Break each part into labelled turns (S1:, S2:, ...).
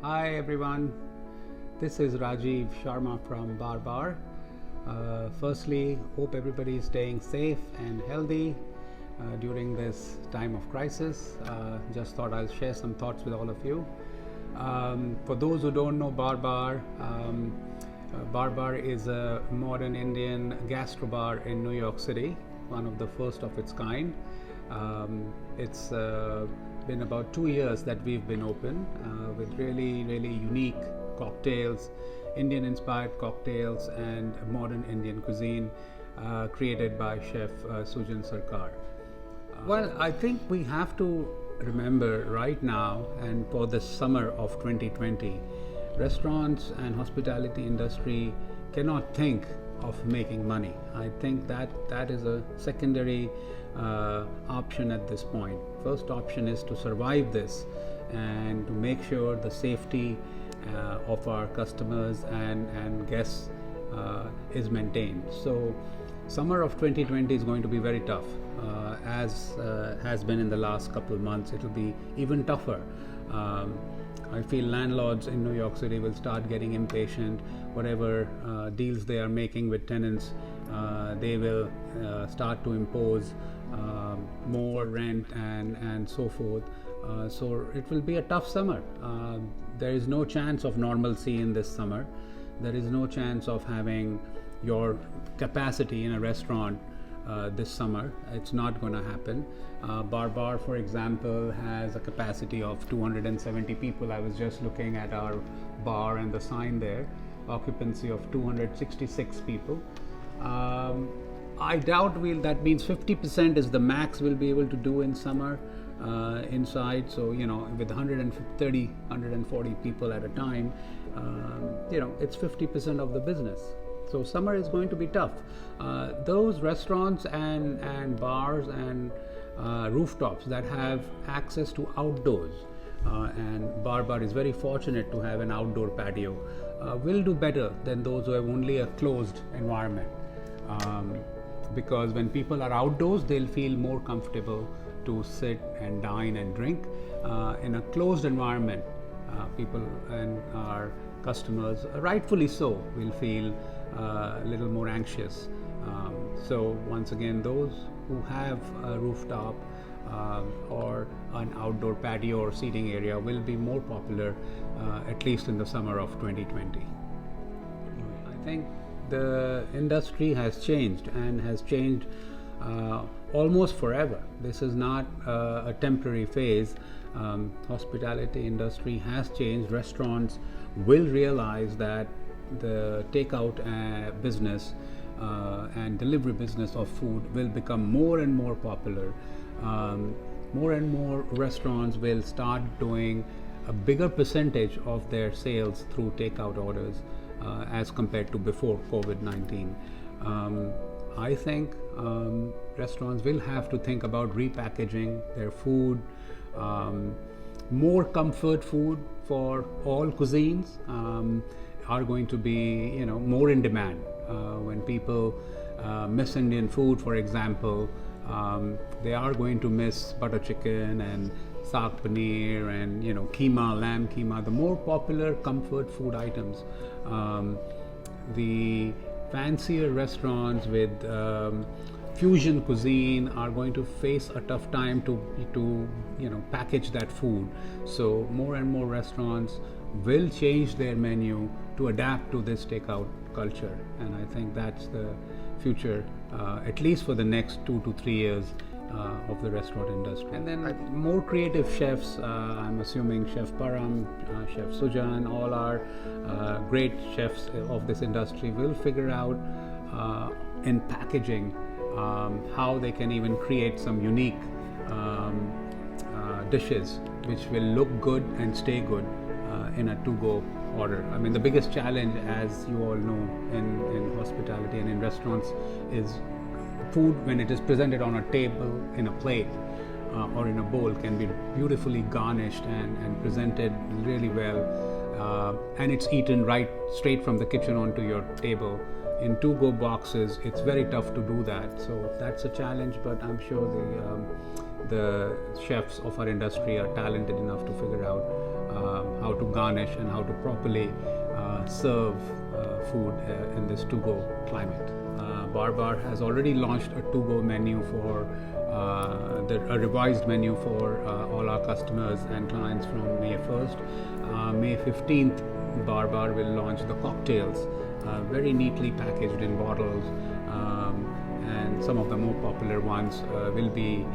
S1: Hi everyone, this is Rajiv Sharma from Baar Baar. Firstly, hope everybody is staying safe and healthy during this time of crisis. Just thought I'll share some thoughts with all of you. For those who don't know Baar Baar, Baar Baar is a modern Indian gastrobar in New York City, one of the first of its kind. It's been about 2 years that we've been open with really unique cocktails, Indian inspired cocktails and modern Indian cuisine created by chef Sujan Sarkar. Well, I think we have to remember right now and for the summer of 2020, restaurants and hospitality industry cannot think of making money. I think that is a secondary option at this point. First option is to survive this and to make sure the safety of our customers and guests is maintained. So summer of 2020 is going to be very tough, as has been in the last couple of months. It will be even tougher. I feel landlords in New York City will start getting impatient. Whatever deals they are making with tenants, they will start to impose more rent and so forth. So it will be a tough summer. There is no chance of normalcy in this summer. There is no chance of having your capacity in a restaurant this summer. It's not going to happen. Baar Baar, for example, has a capacity of 270 people. I was just looking at our bar and the sign there, occupancy of 266 people. I doubt that means 50% is the max we'll be able to do in summer inside. So, with 130, 140 people at a time, it's 50% of the business. So summer is going to be tough. Those restaurants and bars and rooftops that have access to outdoors, and Baar Baar is very fortunate to have an outdoor patio, will do better than those who have only a closed environment. Because when people are outdoors, they'll feel more comfortable to sit and dine and drink. In a closed environment, people and our customers, rightfully so, will feel a little more anxious. So once again, those who have a rooftop or an outdoor patio or seating area will be more popular, at least in the summer of 2020. I think the industry has changed and has changed almost forever. This is not a temporary phase. Hospitality industry has changed. Restaurants will realize that the takeout business and delivery business of food will become more and more popular. More and more restaurants will start doing a bigger percentage of their sales through takeout orders as compared to before COVID-19. I think restaurants will have to think about repackaging their food, more comfort food for all cuisines are going to be more in demand. When people miss Indian food, for example, they are going to miss butter chicken and saag paneer and keema, lamb keema, the more popular comfort food items. The fancier restaurants with fusion cuisine are going to face a tough time to package that food. So more and more restaurants will change their menu to adapt to this takeout culture, and I think that's the future, at least for the next 2 to 3 years of the restaurant industry. And then more creative chefs, I'm assuming Chef Param, Chef Sujan, all our great chefs of this industry will figure out in packaging how they can even create some unique dishes which will look good and stay good in a to-go order. I mean, the biggest challenge, as you all know, in hospitality and in restaurants is food when it is presented on a table, in a plate or in a bowl, can be beautifully garnished and presented really well, and it's eaten right straight from the kitchen onto your table. in to-go boxes, it's very tough to do that. So that's a challenge, but I'm sure the chefs of our industry are talented enough to figure out how to garnish and how to properly serve food in this to-go climate. Baar Baar has already launched a to-go menu for a revised menu for all our customers and clients from May 1st. May 15th, Baar Baar will launch the cocktails, very neatly packaged in bottles, and some of the more popular ones will be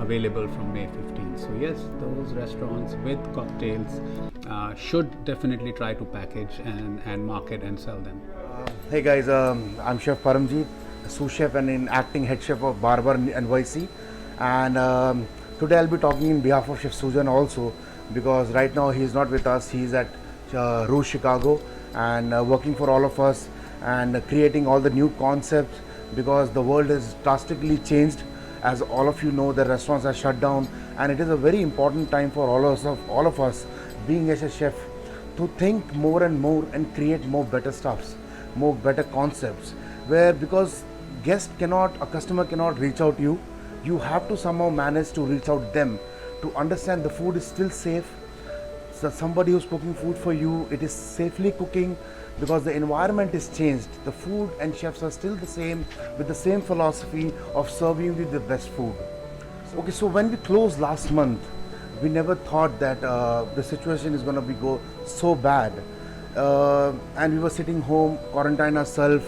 S1: available from May 15th. So yes, those restaurants with cocktails should definitely try to package and market and sell them.
S2: Hey guys, I'm Chef Paramjeet, sous chef and in acting head chef of Baar Baar NYC, and today I'll be talking in behalf of Chef Sujan also, because right now he is not with us. He is at Rouge, Chicago, and working for all of us and creating all the new concepts, because the world has drastically changed. As all of you know, the restaurants are shut down, and it is a very important time for all of us being as a chef to think more and more and create more better stuffs, more better concepts, where because a customer cannot reach out to you, you have to somehow manage to reach out them to understand the food is still safe. So somebody who's cooking food for you, it is safely cooking, because the environment is changed. The food and chefs are still the same, with the same philosophy of serving you the best food. Okay, so when we closed last month, we never thought that the situation is going to go so bad, and we were sitting home, quarantine ourselves,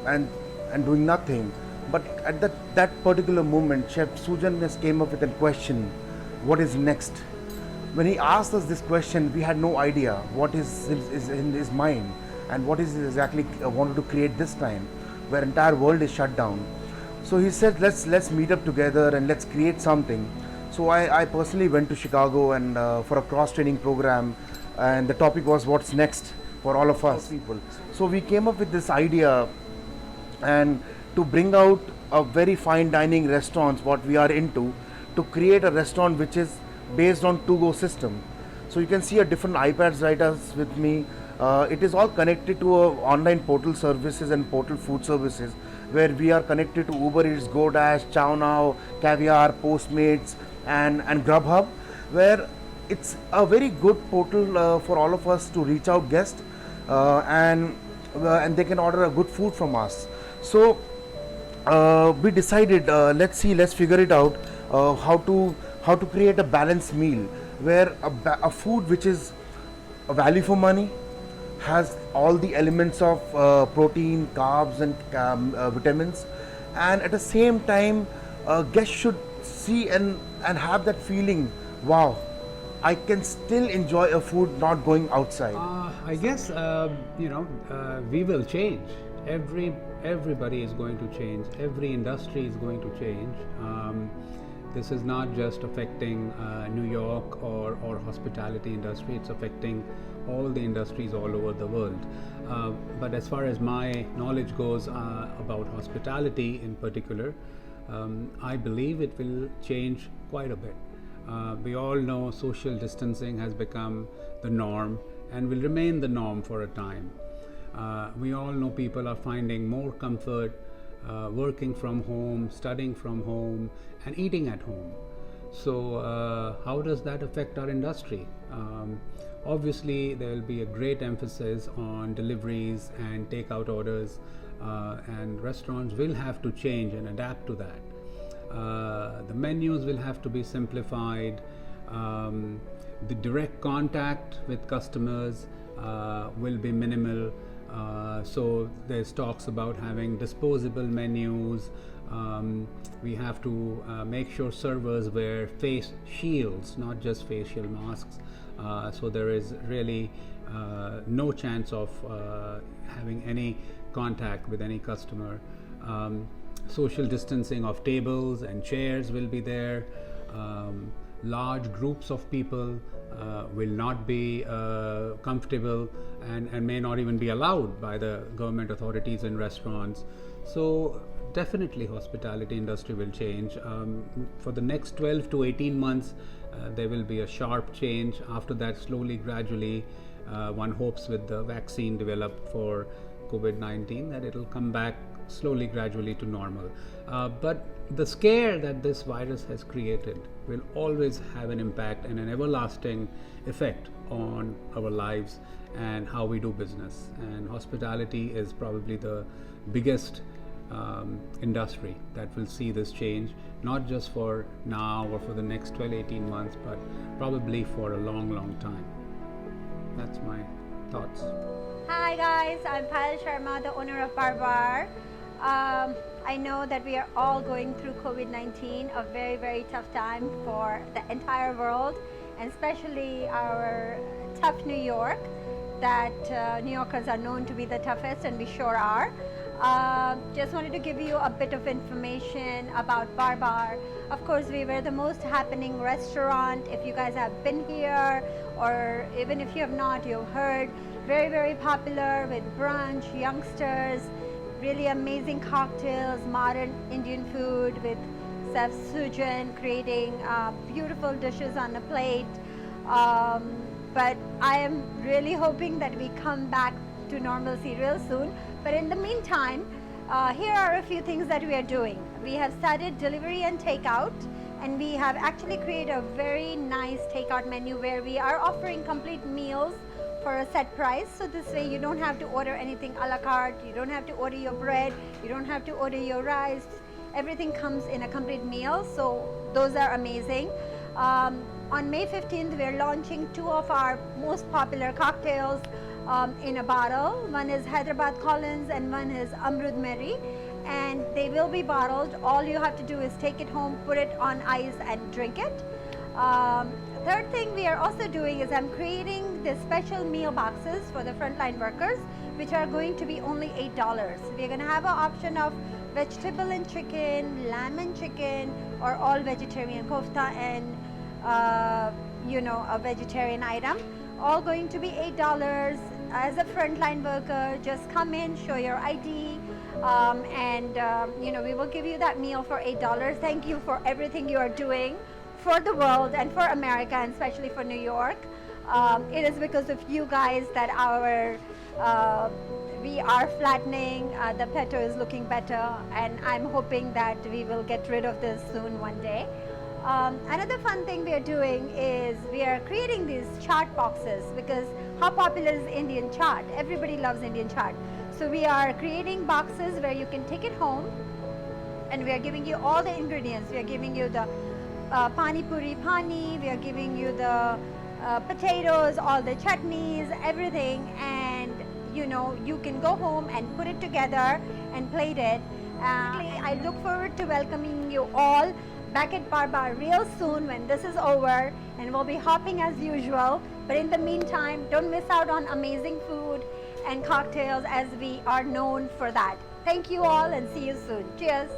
S2: and doing nothing. But at that particular moment, Chef Sujan just came up with a question: what is next? When he asked us this question, we had no idea what is in his mind and what is exactly wanted to create this time, where entire world is shut down. So he said, let's meet up together and let's create something. So I personally went to Chicago and for a cross training program, and the topic was what's next for all of us people. So we came up with this idea, and to bring out a very fine dining restaurants what we are into, to create a restaurant which is based on to-go system. So you can see a different iPads right us with me. It is all connected to online portal services and portal food services, where we are connected to Uber Eats, GoDash, ChowNow, Caviar, Postmates, and Grubhub, where it's a very good portal for all of us to reach out guests, and they can order a good food from us. So we decided, let's figure it out, how to create a balanced meal, where a food which is a value for money, has all the elements of protein, carbs, and vitamins, and at the same time guests should see and have that feeling, wow, I can still enjoy a food not going outside.
S1: I guess we will change. Everybody is going to change. Every industry is going to change. This is not just affecting New York or hospitality industry. It's affecting all the industries all over the world. But as far as my knowledge goes about hospitality in particular, I believe it will change quite a bit. We all know social distancing has become the norm and will remain the norm for a time. We all know people are finding more comfort working from home, studying from home, and eating at home. So how does that affect our industry? Obviously, there will be a great emphasis on deliveries and takeout orders, and restaurants will have to change and adapt to that. The menus will have to be simplified. The direct contact with customers will be minimal. So there's talks about having disposable menus. We have to make sure servers wear face shields, not just facial masks. So there is really no chance of having any contact with any customer. Social distancing of tables and chairs will be there. Large groups of people will not be comfortable and may not even be allowed by the government authorities in restaurants. So definitely hospitality industry will change. For the next 12 to 18 months, there will be a sharp change. After that, slowly, gradually, one hopes with the vaccine developed for COVID-19, that it'll come back slowly, gradually to normal. But the scare that this virus has created will always have an impact and an everlasting effect on our lives and how we do business. And hospitality is probably the biggest industry that will see this change, not just for now or for the next 12-18 months, but probably for a long time. That's my thoughts.
S3: Hi guys, I'm Payal Sharma, the owner of Baar Baar. I know that we are all going through COVID-19, a very tough time for the entire world, and especially our tough New York, that New Yorkers are known to be the toughest, and we sure are. Just wanted to give you a bit of information about Baar Baar. Of course, we were the most happening restaurant. If you guys have been here, or even if you have not, you've heard. Very popular with brunch, youngsters, really amazing cocktails, modern Indian food with chef Sujan creating beautiful dishes on the plate. But I am really hoping that we come back to normalcy real soon. But in the meantime, here are a few things that we are doing. We have started delivery and takeout, and we have actually created a very nice takeout menu where we are offering complete meals for a set price. So this way you don't have to order anything a la carte, you don't have to order your bread, you don't have to order your rice. Everything comes in a complete meal, so those are amazing. On May 15th, we are launching two of our most popular cocktails in a bottle. One is Hyderabad Collins and one is Amrud Meri, and they will be bottled. All you have to do is take it home, put it on ice and drink it. Third thing we are also doing is I'm creating the special meal boxes for the frontline workers, which are going to be only $8. We're going to have an option of vegetable and chicken, lamb and chicken, or all vegetarian kofta and a vegetarian item. All going to be $8. As a frontline worker, just come in, show your ID, and we will give you that meal for $8. Thank you for everything you are doing for the world and for America, and especially for New York. It is because of you guys that we are flattening, the plateau is looking better, and I'm hoping that we will get rid of this soon one day. Another fun thing we are doing is we are creating these chart boxes, because how popular is Indian chaat? Everybody loves Indian chaat. So we are creating boxes where you can take it home, and we are giving you all the ingredients. We are giving you the pani puri pani, we are giving you the potatoes, all the chutneys, everything, and you can go home and put it together and plate it. I look forward to welcoming you all back at Baar Baar real soon when this is over, and we'll be hopping as usual. But in the meantime, don't miss out on amazing food and cocktails, as we are known for that. Thank you all, and see you soon. Cheers.